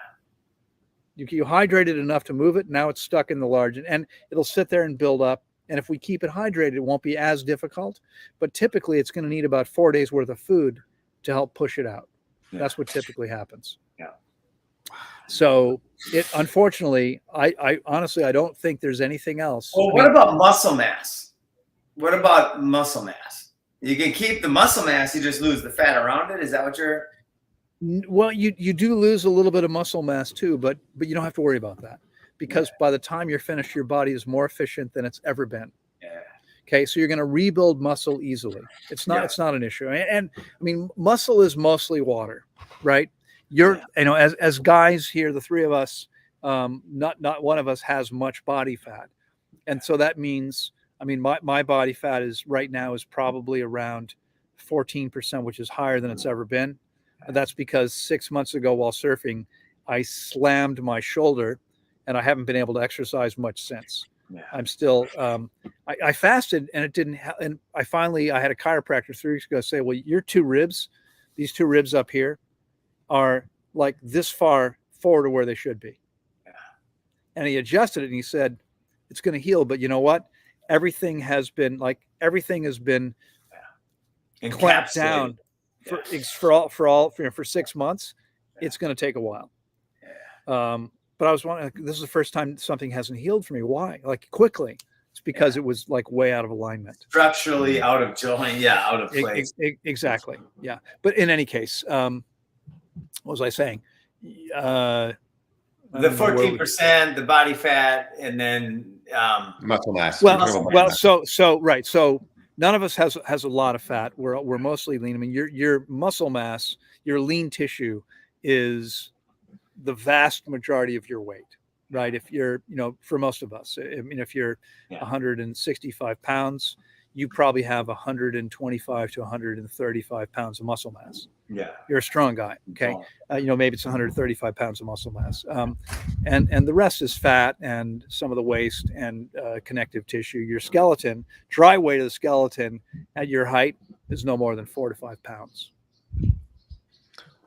You hydrated enough to move it. Now it's stuck in the large, and it'll sit there and build up. And if we keep it hydrated, it won't be as difficult. But typically it's going to need about 4 days worth of food to help push it out. Yeah. That's what typically happens. Yeah. So unfortunately, I honestly, I don't think there's anything else. Well, what about muscle mass? What about muscle mass? You can keep the muscle mass, you just lose the fat around it. Is that what you're? Well, you do lose a little bit of muscle mass too, but you don't have to worry about that, because by the time you're finished, your body is more efficient than it's ever been. Yeah. Okay, so you're going to rebuild muscle easily. It's not an issue. And I mean, muscle is mostly water, right? As guys here, the three of us, not one of us has much body fat. And so that means, I mean, my body fat is right now is probably around 14%, which is higher than it's ever been. That's because 6 months ago while surfing, I slammed my shoulder, and I haven't been able to exercise much since. Yeah. I'm still, I fasted, and it didn't, and I had a chiropractor 3 weeks ago say, well, your these two ribs up here are like this far forward to where they should be. Yeah. And he adjusted it, and he said, it's going to heal, but you know what? Everything has been clamped down for 6 months. It's going to take a while. But I was wondering, this is the first time something hasn't healed for me. Why? Like quickly? It's because it was like way out of alignment, structurally out of joint. Yeah, out of place. Exactly. Yeah. But in any case, what was I saying? The 14%, the body fat, and then muscle mass. So none of us has a lot of fat. We're mostly lean. I mean, your muscle mass, your lean tissue is the vast majority of your weight, right? If you're, for most of us, I mean, if you're 165 pounds, you probably have 125 to 135 pounds of muscle mass. Yeah. You're a strong guy. Okay. Maybe it's 135 pounds of muscle mass. And the rest is fat and some of the waste and connective tissue. Your skeleton, dry weight of the skeleton at your height is no more than 4 to 5 pounds.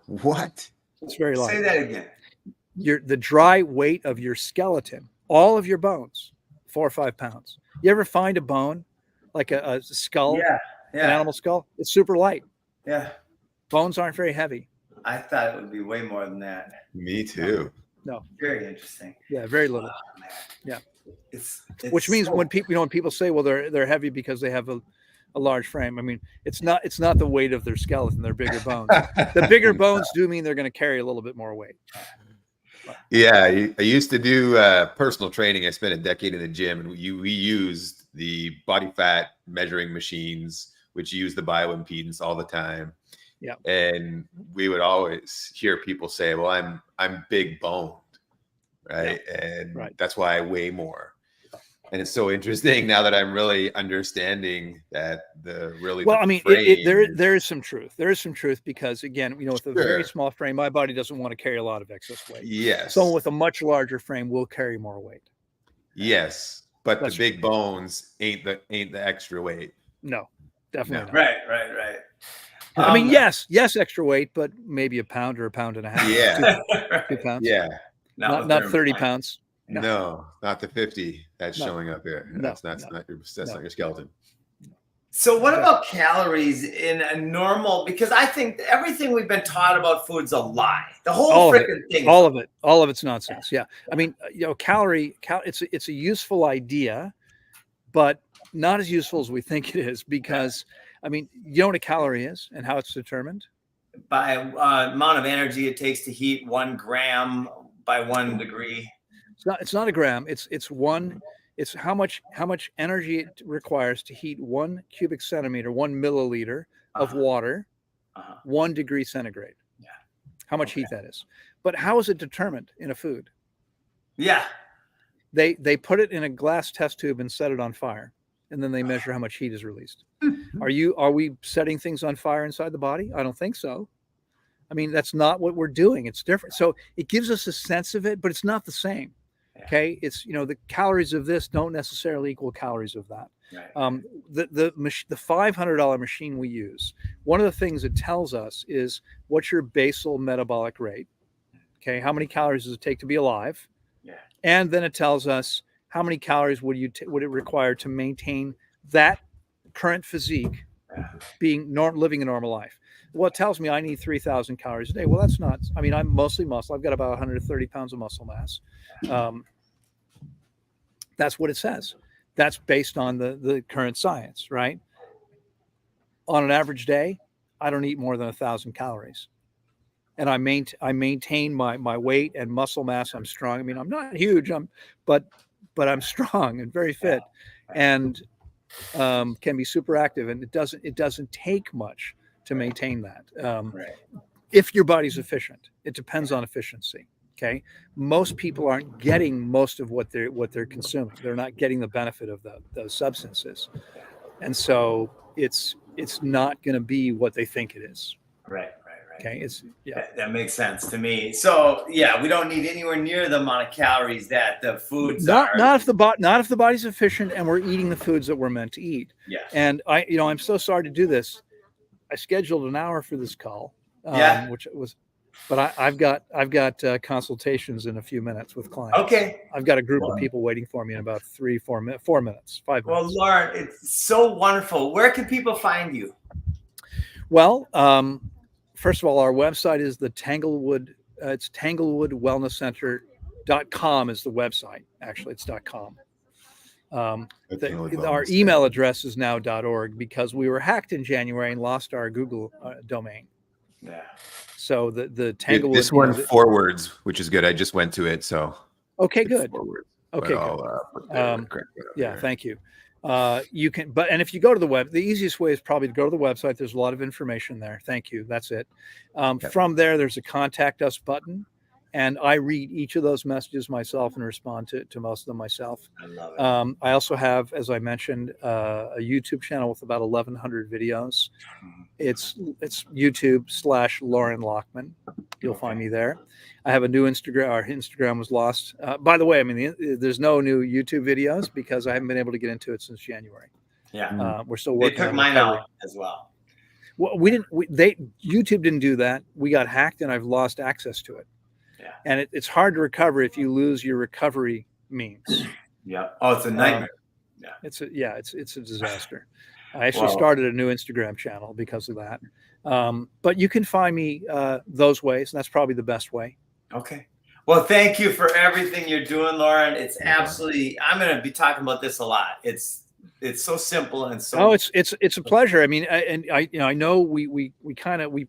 What? It's very light. Say that again. The dry weight of your skeleton, all of your bones, 4 or 5 pounds. You ever find a bone, like a skull, an animal skull? It's super light. Yeah. Bones aren't very heavy. I thought it would be way more than that. Me too. No. Very interesting. Yeah, very little. Oh, man. Yeah. It's Which means when people say, well, they're heavy because they have a large frame. I mean, it's not the weight of their skeleton, they're bigger bones. The bigger bones do mean they're going to carry a little bit more weight. Yeah, I used to do personal training. I spent a decade in the gym, and we used the body fat measuring machines, which use the bioimpedance all the time. Yeah, and we would always hear people say, "Well, I'm big boned, right? Yeah. And that's why I weigh more." And it's so interesting now that I'm really understanding that there is some truth. There is some truth because, again, with a very small frame, my body doesn't want to carry a lot of excess weight. Yes. Someone with a much larger frame will carry more weight. Yes, but the big bones ain't the extra weight. No, definitely not. Right. I mean, yes, extra weight, but maybe a pound or a pound and a half. Yeah. 2 pounds. Yeah. Not 30 pounds. No, not the 50 that's showing up here. That's not your skeleton. So what about calories in a normal? Because I think everything we've been taught about food's a lie. The whole freaking thing. All of it's nonsense. Yeah. I mean, it's a useful idea, but not as useful as we think it is because, I mean, you know what a calorie is and how it's determined? By amount of energy it takes to heat 1 gram by 1 degree. It's not a gram. It's how much energy it requires to heat 1 cubic centimeter, 1 milliliter of water, 1 degree centigrade. Yeah. How much heat that is. But how is it determined in a food? Yeah. They put it in a glass test tube and set it on fire, and then they measure how much heat is released. Are we setting things on fire inside the body? I don't think so. I mean, that's not what we're doing. It's different. So it gives us a sense of it, but it's not the same. Okay. It's, the calories of this don't necessarily equal calories of that. Right. The $500 machine we use, one of the things it tells us is what's your basal metabolic rate. Okay. How many calories does it take to be alive? Yeah. And then it tells us how many calories would it require to maintain that current physique, living a normal life. Well, it tells me I need 3,000 calories a day. Well, that's not, I mean, I'm mostly muscle. I've got about 130 pounds of muscle mass. That's what it says. That's based on the current science, right? On an average day, I don't eat more than 1,000 calories. And I maintain my weight and muscle mass. I'm strong. I mean, I'm not huge, but I'm strong and very fit and can be super active. And it doesn't take much to maintain that. If your body's efficient, it depends on efficiency. Okay. Most people aren't getting most of what they're consuming. They're not getting the benefit of those substances. And so it's not going to be what they think it is. Right. Okay. It's that makes sense to me. So yeah, we don't need anywhere near the amount of calories that the foods are. Not if the body's efficient and we're eating the foods that we're meant to eat. Yeah. And I'm so sorry to do this. I scheduled an hour for this call. Which was, but I've got consultations in a few minutes with clients. Okay. I've got a group of people waiting for me in about 4 minutes, 5 minutes. Well, Loren, it's so wonderful. Where can people find you? Well, first of all, our website is the Tanglewood. It's tanglewoodwellnesscenter.com is the website. Actually, it's .com. Our email address is now .org because we were hacked in January and lost our Google domain. Yeah. So the Tanglewood. This one forwards, which is good. I just went to it. So. Okay, good. Forward. Okay, good. Yeah, thank you. You can, and if you go to the web, the easiest way is probably to go to the website. There's a lot of information there. Thank you. That's it. From there, there's a contact us button, and I read each of those messages myself and respond to most of them myself. I love it. I also have, as I mentioned, a YouTube channel with about 1,100 videos. It's YouTube/Loren Lockman. You'll find me there. I have a new Instagram. Our Instagram was lost. By the way, I mean, there's no new YouTube videos because I haven't been able to get into it since January. Yeah. We're still working. They took mine out as well. Well, YouTube didn't do that. We got hacked and I've lost access to it. Yeah. And it's hard to recover if you lose your recovery means. Yeah. Oh, it's a nightmare. It's a disaster. I actually started a new Instagram channel because of that. But you can find me those ways, and that's probably the best way. Okay. Well, thank you for everything you're doing, Loren. It's absolutely, I'm going to be talking about this a lot. It's so simple and so. Oh, it's a pleasure. I mean, I know we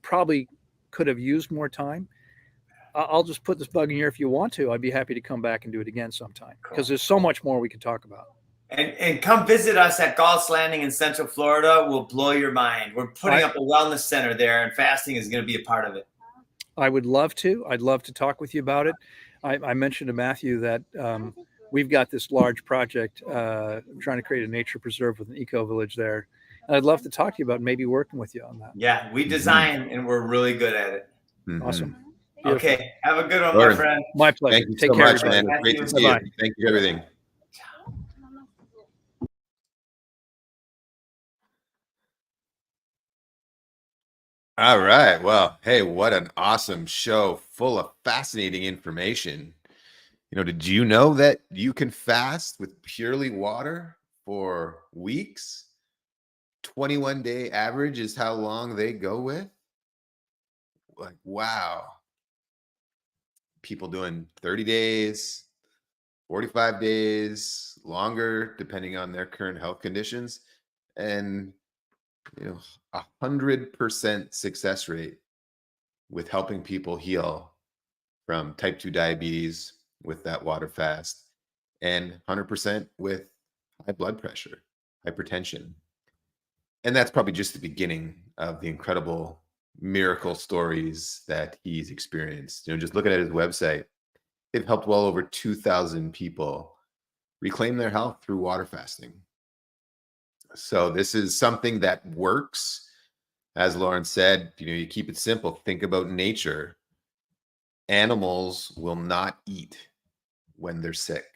probably could have used more time. I'll just put this bug in here if you want to. I'd be happy to come back and do it again sometime because there's so much more we can talk about. And come visit us at Galt's Landing in Central Florida. We'll blow your mind. We're putting up a wellness center there, and fasting is going to be a part of it. I would love to. I'd love to talk with you about it. I mentioned to Matthew that we've got this large project trying to create a nature preserve with an eco village there. And I'd love to talk to you about maybe working with you on that. Yeah, we design and we're really good at it. Awesome. Beautiful. Okay. Have a good one, Loren, my friend. My pleasure. Thank you Take so care, much, everybody. man. Great to see you. Thank you for everything. All right. Well, hey, what an awesome show full of fascinating information. Did you know that you can fast with purely water for weeks? 21-day average is how long they go with. Like, wow. People doing 30 days, 45 days, longer, depending on their current health conditions. And 100% success rate with helping people heal from type 2 diabetes with that water fast, and 100% with high blood pressure, hypertension. And that's probably just the beginning of the incredible miracle stories that he's experienced. Just looking at his website, they've helped well over 2,000 people reclaim their health through water fasting. So this is something that works. As Loren said, you keep it simple. Think about nature. Animals will not eat when they're sick.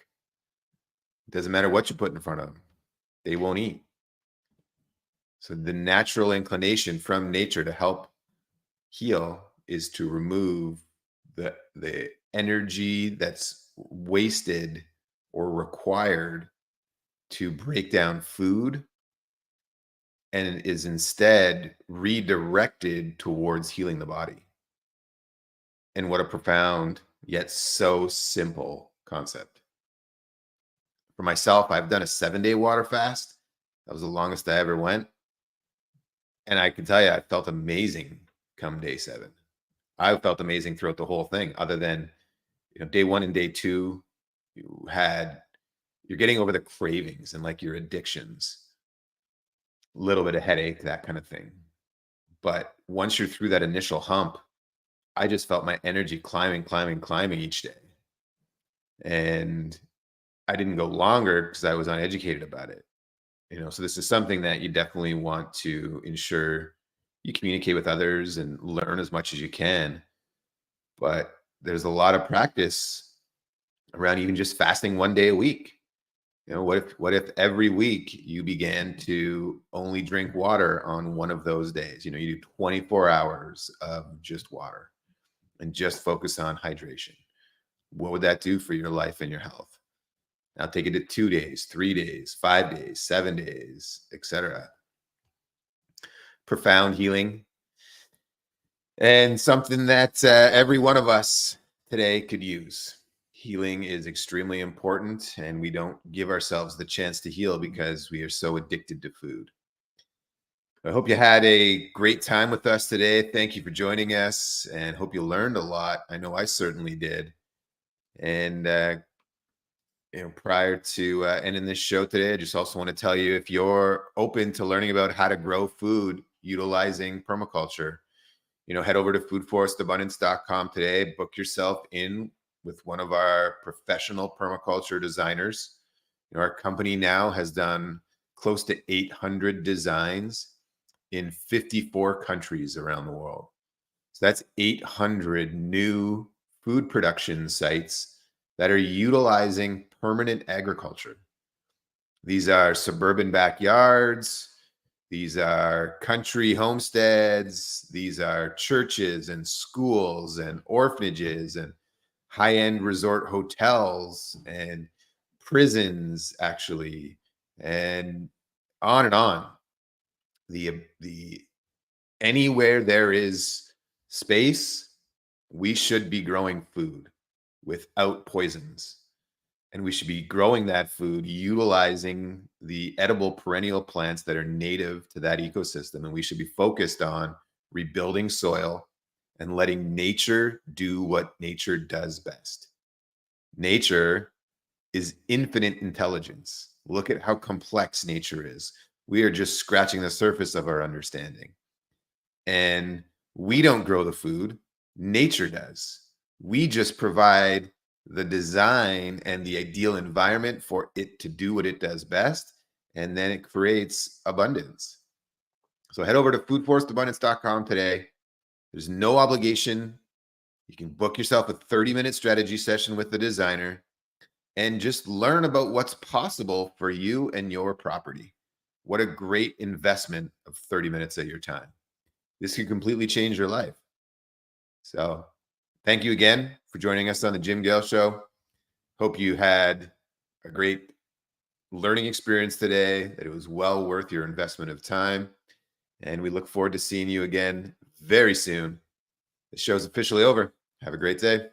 It doesn't matter what you put in front of them. They won't eat. So the natural inclination from nature to help heal is to remove the energy that's wasted or required to break down food, and is instead redirected towards healing the body. And what a profound yet so simple concept. For myself, I've done a 7-day water fast. That was the longest I ever went. And I can tell you, I felt amazing come day 7. I felt amazing throughout the whole thing, other than day 1 and day 2, you're getting over the cravings and like your addictions, a little bit of headache, that kind of thing. But once you're through that initial hump, I just felt my energy climbing each day. And I didn't go longer because I was uneducated about it. So this is something that you definitely want to ensure You communicate with others and learn as much as you can. But there's a lot of practice around even just fasting 1 day a week. What if every week you began to only drink water on one of those days? You do 24 hours of just water and just focus on hydration. What would that do for your life and your health? Now take it to 2 days, 3 days, 5 days, 7 days, etc. Profound healing, and something that every one of us today could use. Healing is extremely important, and we don't give ourselves the chance to heal because we are so addicted to food. I hope you had a great time with us today. Thank you for joining us, and hope you learned a lot. I know I certainly did. And prior to ending this show today, I just also want to tell you, if you're open to learning about how to grow food utilizing permaculture, head over to foodforestabundance.com today. Book yourself in with one of our professional permaculture designers. Our company now has done close to 800 designs in 54 countries around the world. So that's 800 new food production sites that are utilizing permanent agriculture. These are suburban backyards. These are country homesteads. These are churches and schools and orphanages and high-end resort hotels and prisons, actually, and on and on. The anywhere there is space, we should be growing food without poisons. And we should be growing that food utilizing the edible perennial plants that are native to that ecosystem. And we should be focused on rebuilding soil and letting nature do what nature does best. Nature is infinite intelligence. Look at how complex nature is. We are just scratching the surface of our understanding. And we don't grow the food, nature does. We just provide the design and the ideal environment for it to do what it does best, and then it creates abundance. So head over to foodforestabundance.com today. There's no obligation. You can book yourself a 30-minute strategy session with the designer and just learn about what's possible for you and your property. What a great investment of 30 minutes of your time. This can completely change your life. So thank you again for joining us on the Jim Gale Show. Hope you had a great learning experience today, that it was well worth your investment of time. And we look forward to seeing you again very soon. The show's officially over. Have a great day.